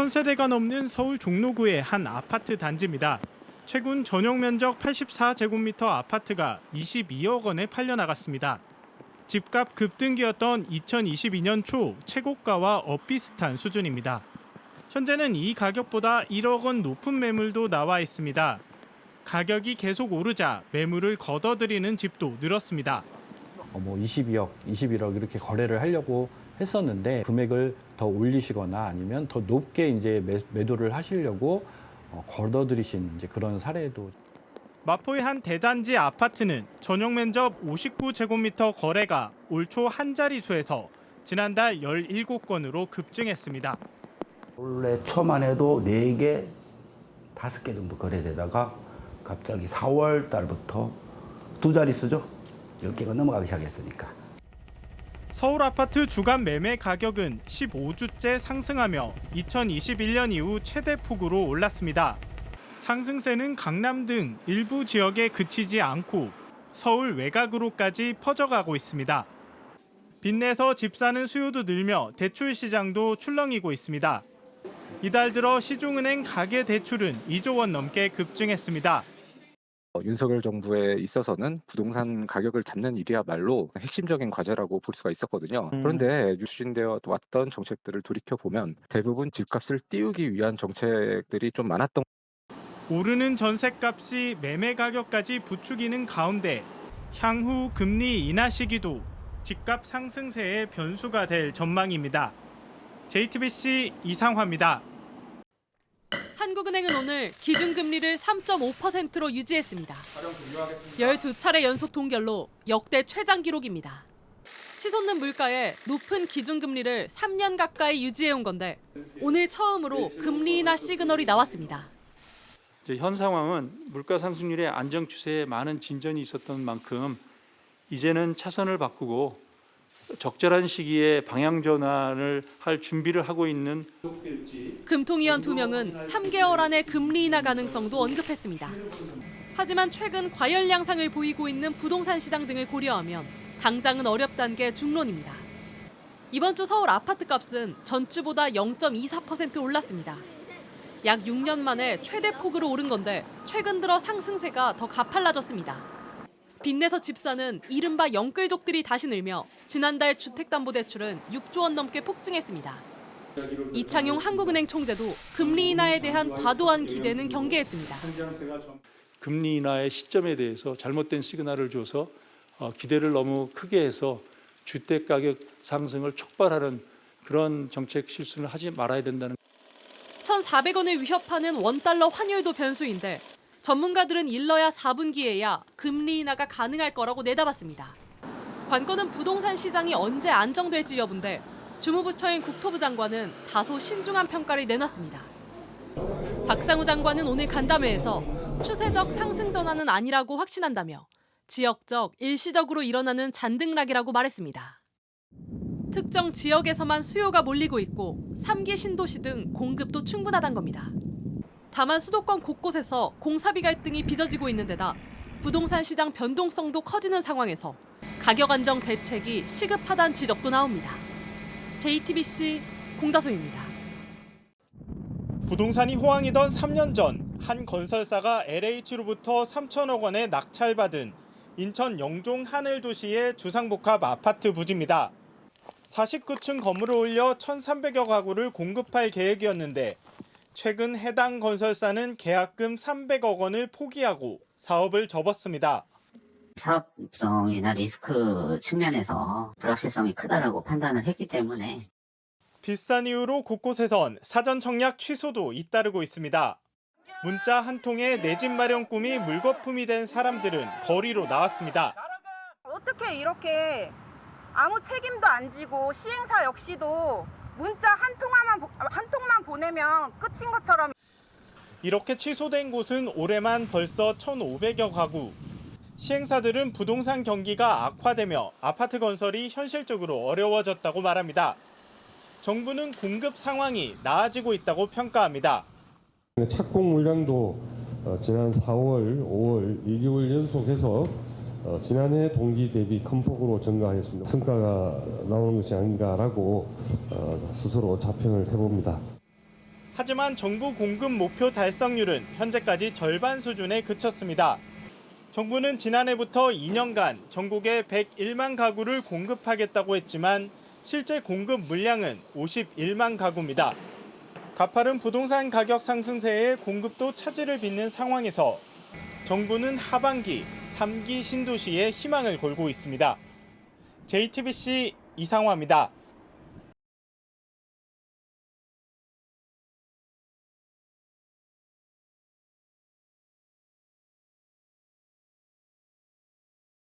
1000세대가 넘는 서울 종로구의 한 아파트 단지입니다. 최근 전용 면적 84제곱미터 아파트가 22억 원에 팔려나갔습니다. 집값 급등기였던 2022년 초 최고가와 엇비슷한 수준입니다. 현재는 이 가격보다 1억 원 높은 매물도 나와 있습니다. 가격이 계속 오르자 매물을 걷어들이는 집도 늘었습니다. 22억, 21억 이렇게 거래를 하려고 했었는데 금액을 더 올리시거나 아니면 더 높게 이제 매도를 하시려고 걷어들이신 이제 그런 사례도. 마포의 한 대단지 아파트는 전용 면적 59제곱미터 거래가 올 초 한 자릿수에서 지난달 17건으로 급증했습니다. 원래 초만 해도 4개, 5개 정도 거래되다가 갑자기 4월 달부터 2자릿수죠. 10개가 넘어가기 시작했으니까. 서울 아파트 주간 매매 가격은 15주째 상승하며 2021년 이후 최대 폭으로 올랐습니다. 상승세는 강남 등 일부 지역에 그치지 않고 서울 외곽으로까지 퍼져가고 있습니다. 빚내서 집 사는 수요도 늘며 대출 시장도 출렁이고 있습니다. 이달 들어 시중은행 가계 대출은 2조 원 넘게 급증했습니다. 윤석열 정부에 있어서는 부동산 가격을 잡는 일이야말로 핵심적인 과제라고 볼 수가 있었거든요. 그런데 추진되어 왔던 정책들을 돌이켜보면 대부분 집값을 띄우기 위한 정책들이 좀 많았던. 오르는 전셋값이 매매 가격까지 부추기는 가운데 향후 금리 인하 시기도 집값 상승세의 변수가 될 전망입니다. JTBC 이상화입니다. 한국은행은 오늘 기준금리를 3.5%로 유지했습니다. 12차례 연속 동결로 역대 최장 기록입니다. 치솟는 물가에 높은 기준금리를 3년 가까이 유지해온 건데 오늘 처음으로 금리 인하 시그널이 나왔습니다. 현 상황은 물가 상승률의 안정 추세에 많은 진전이 있었던 만큼 이제는 차선을 바꾸고 적절한 시기에 방향 전환을 할 준비를 하고 있는. 금통위원 2명은 3개월 안에 금리 인하 가능성도 언급했습니다. 하지만 최근 과열 양상을 보이고 있는 부동산 시장 등을 고려하면 당장은 어렵다는 게 중론입니다. 이번 주 서울 아파트 값은 전주보다 0.24% 올랐습니다. 약 6년 만에 최대 폭으로 오른 건데 최근 들어 상승세가 더 가팔라졌습니다. 빚내서 집 사는 이른바 영끌족들이 다시 늘며 지난달 주택담보대출은 6조 원 넘게 폭증했습니다. 이창용 한국은행 총재도 금리 인하에 대한 과도한 기대는 경계했습니다. 금리 인하의 시점에 대해서 잘못된 시그널을 줘서 기대를 너무 크게 해서 주택가격 상승을 촉발하는 그런 정책 실수를 하지 말아야 된다는. 1,400원을 위협하는 원달러 환율도 변수인데 전문가들은 일러야 4분기에야 금리 인하가 가능할 거라고 내다봤습니다. 관건은 부동산 시장이 언제 안정될지 여부인데 주무부처인 국토부 장관은 다소 신중한 평가를 내놨습니다. 박상우 장관은 오늘 간담회에서 추세적 상승 전환은 아니라고 확신한다며 지역적, 일시적으로 일어나는 잔등락이라고 말했습니다. 특정 지역에서만 수요가 몰리고 있고 3기 신도시 등 공급도 충분하다는 겁니다. 다만 수도권 곳곳에서 공사비 갈등이 빚어지고 있는 데다 부동산 시장 변동성도 커지는 상황에서 가격 안정 대책이 시급하다는 지적도 나옵니다. JTBC 공다소입니다. 부동산이 호황이던 3년 전 한 건설사가 LH로부터 3천억 원에 낙찰받은 인천 영종 하늘도시의 주상복합 아파트 부지입니다. 49층 건물을 올려 1,300여 가구를 공급할 계획이었는데 최근 해당 건설사는 계약금 300억 원을 포기하고 사업을 접었습니다. 사업성이나 리스크 측면에서 불확실성이 크다라고 판단을 했기 때문에 비슷한 이유로 곳곳에선 사전 청약 취소도 잇따르고 있습니다. 문자 한 통에 내 집 마련 꿈이 물거품이 된 사람들은 거리로 나왔습니다. 어떻게 이렇게 아무 책임도 안 지고 시행사 역시도 문자 한 통만 보내면 끝인 것처럼. 이렇게 취소된 곳은 올해만 벌써 1,500여 가구. 시행사들은 부동산 경기가 악화되며 아파트 건설이 현실적으로 어려워졌다고 말합니다. 정부는 공급 상황이 나아지고 있다고 평가합니다. 착공 물량도 지난 4월, 5월 2개월 연속해서 지난해 동기 대비 큰 폭으로 증가했습니다. 성과가 나오는 것이 아닌가라고 스스로 자평을 해봅니다. 하지만 정부 공급 목표 달성률은 현재까지 절반 수준에 그쳤습니다. 정부는 지난해부터 2년간 전국에 101만 가구를 공급하겠다고 했지만 실제 공급 물량은 51만 가구입니다. 가파른 부동산 가격 상승세에 공급도 차질을 빚는 상황에서 정부는 하반기 3기 신도시에 희망을 걸고 있습니다. JTBC 이상화입니다.